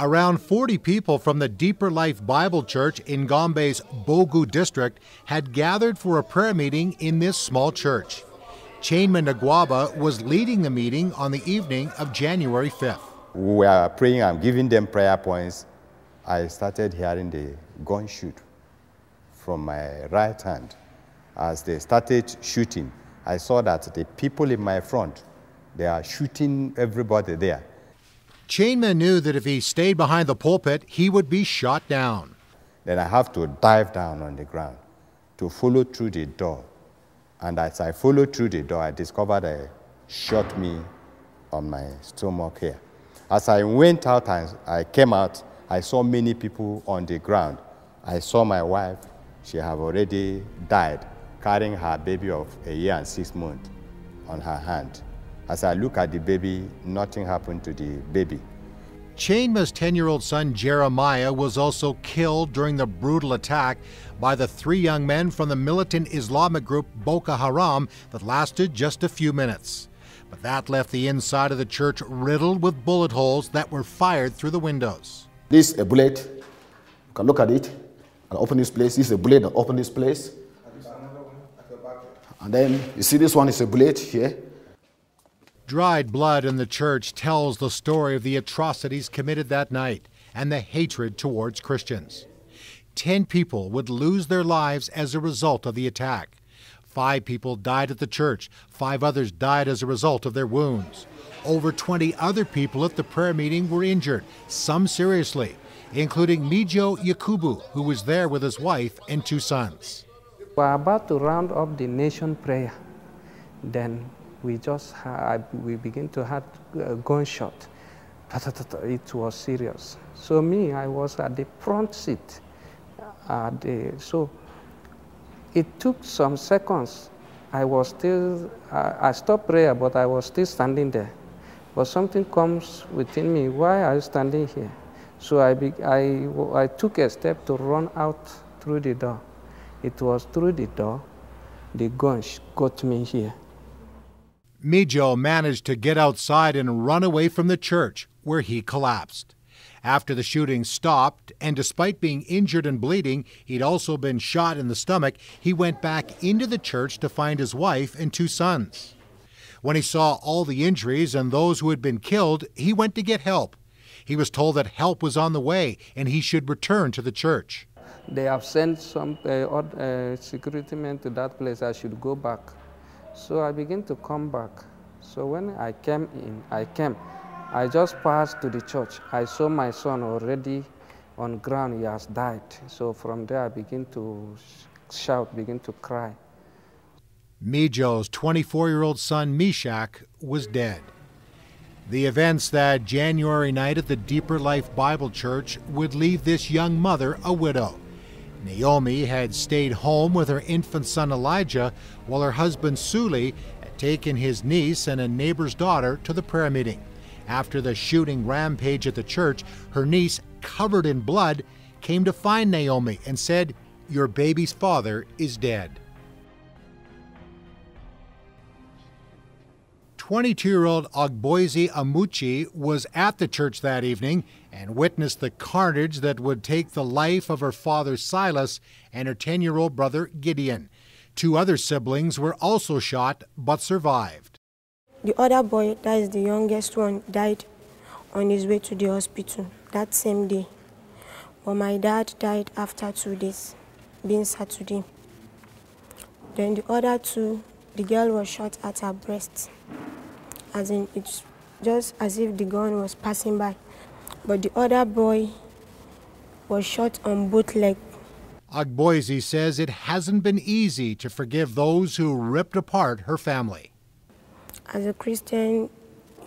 Around 40 people from the Deeper Life Bible Church in Gombe's Bogu district had gathered for a prayer meeting in this small church. Chainman Agwaba was leading the meeting on the evening of January 5th. We were praying and giving them prayer points. I started hearing the gunshot from my right hand. As they started shooting, I saw that the people in my front, they are shooting everybody there. Chainman knew that if he stayed behind the pulpit, he would be shot down. Then I have to dive down on the ground to follow through the door. And as I followed through the door, I discovered they shot me on my stomach here. As I went out and I came out, I saw many people on the ground. I saw my wife. She had already died, carrying her baby of 1 year and 6 months on her hand. As I look at the baby, nothing happened to the baby. Chainman's 10-year-old son Jeremiah was also killed during the brutal attack by the 3 young men from the militant Islamic group Boko Haram that lasted just a few minutes. But that left the inside of the church riddled with bullet holes that were fired through the windows. This is a bullet. You can look at it and open this place. This is a bullet and open this place. And then you see this one is a bullet here. Dried blood in the church tells the story of the atrocities committed that night and the hatred towards Christians. 10 people would lose their lives as a result of the attack. 5 people died at the church. 5 others died as a result of their wounds. Over 20 other people at the prayer meeting were injured, some seriously, including Mijo Yakubu, who was there with his wife and 2 sons. We're about to round up the nation prayer. Then we begin to have a gunshot. It was serious. So me, I was at the front seat. So it took some seconds. I stopped prayer, but I was still standing there. But something comes within me, why are you standing here? So I took a step to run out through the door. It was through the door, the gun got me here. Mijo managed to get outside and run away from the church, where he collapsed. After the shooting stopped, and despite being injured and bleeding, he'd also been shot in the stomach, he went back into the church to find his wife and 2 sons. When he saw all the injuries and those who had been killed, he went to get help. He was told that help was on the way and he should return to the church. They have sent some security men to that place. I should go back. So I began to come back. So when I came in, I just passed to the church. I saw my son already on ground. He has died. So from there, I began to shout, begin to cry. Mijo's 24-year-old son, Meshach, was dead. The events that January night at the Deeper Life Bible Church would leave this young mother a widow. Naomi had stayed home with her infant son Elijah, while her husband Suli had taken his niece and a neighbor's daughter to the prayer meeting. After the shooting rampage at the church, her niece, covered in blood, came to find Naomi and said, "Your baby's father is dead." 22-year-old Ogboizi Amuchi was at the church that evening and witnessed the carnage that would take the life of her father Silas and her 10-year-old brother Gideon. 2 other siblings were also shot but survived. The other boy, that is the youngest one, died on his way to the hospital that same day. But my dad died after 2 days, being Saturday. Then the other 2, the girl was shot at her breast. As in, it's just as if the gun was passing by. But the other boy was shot on both legs. Ogboizi says it hasn't been easy to forgive those who ripped apart her family. As a Christian,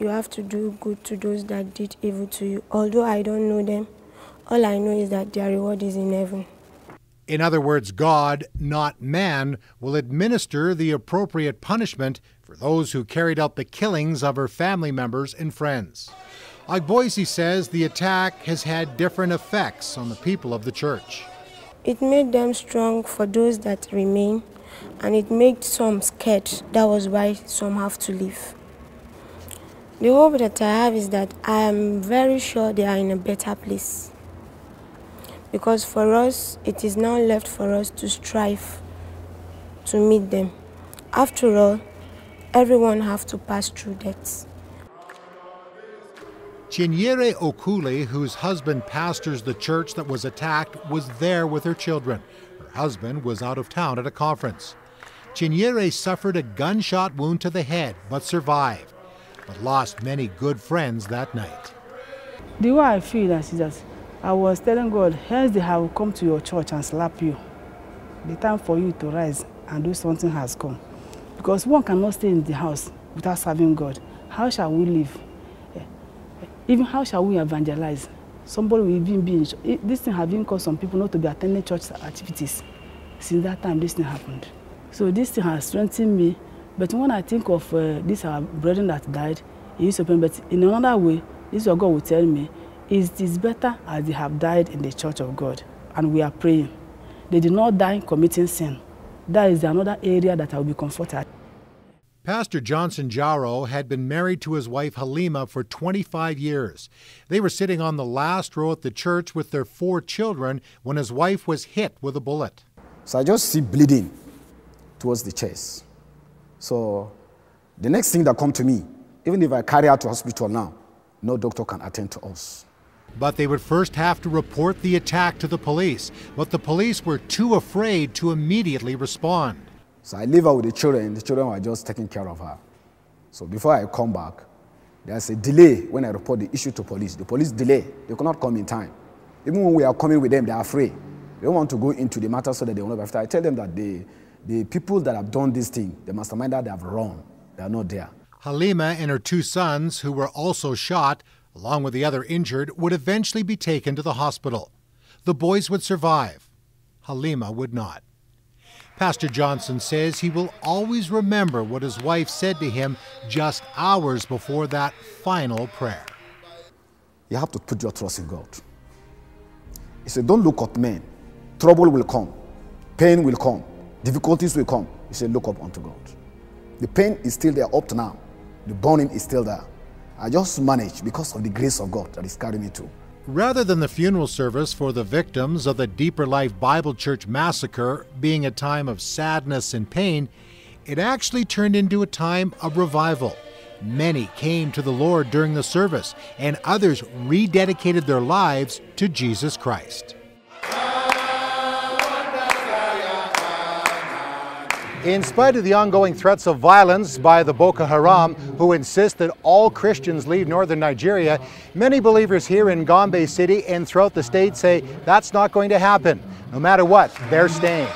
you have to do good to those that did evil to you. Although I don't know them, all I know is that their reward is in heaven. In other words, God, not man, will administer the appropriate punishment for those who carried out the killings of her family members and friends. Ogboizi says the attack has had different effects on the people of the church. It made them strong for those that remain, and it made some scared. That was why some have to leave. The hope that I have is that I am very sure they are in a better place. Because for us, it is now left for us to strive to meet them. After all, everyone has to pass through death. Chinyere Okule, whose husband pastors the church that was attacked, was there with her children. Her husband was out of town at a conference. Chinyere suffered a gunshot wound to the head, but survived, but lost many good friends that night. The way I feel is that I was telling God, hence they have come to your church and slap you. The time for you to rise and do something has come. Because one cannot stay in the house without serving God. How shall we live? Even how shall we evangelize? Somebody will even be in this thing has even caused some people not to be attending church activities. Since that time, this thing happened. So this thing has strengthened me. But when I think of this our brethren that died, it is open. But in another way, this is what God will tell me. It is better as they have died in the church of God. And we are praying. They did not die committing sin. That is another area that I will be comforted. Pastor Johnson Jaro had been married to his wife Halima for 25 years. They were sitting on the last row at the church with their 4 children when his wife was hit with a bullet. So I just see bleeding towards the chest. So the next thing that comes to me, even if I carry her to hospital now, no doctor can attend to us. But they would first have to report the attack to the police. But the police were too afraid to immediately respond. So I leave her with the children. The children were just taking care of her. So before I come back, there's a delay when I report the issue to police. The police delay. They cannot come in time. Even when we are coming with them, they are afraid. They don't want to go into the matter so that they will not be after. I tell them that the people that have done this thing, the mastermind that they have run, they are not there. Halima and her 2 sons, who were also shot, along with the other injured, would eventually be taken to the hospital. The boys would survive. Halima would not. Pastor Johnson says he will always remember what his wife said to him just hours before that final prayer. You have to put your trust in God. He said, don't look at men. Trouble will come. Pain will come. Difficulties will come. He said, look up unto God. The pain is still there up to now. The burning is still there. I just manage because of the grace of God that is carrying me through. Rather than the funeral service for the victims of the Deeper Life Bible Church massacre being a time of sadness and pain, it actually turned into a time of revival. Many came to the Lord during the service, and others rededicated their lives to Jesus Christ. In spite of the ongoing threats of violence by the Boko Haram, who insist that all Christians leave northern Nigeria, many believers here in Gombe City and throughout the state say that's not going to happen. No matter what, they're staying.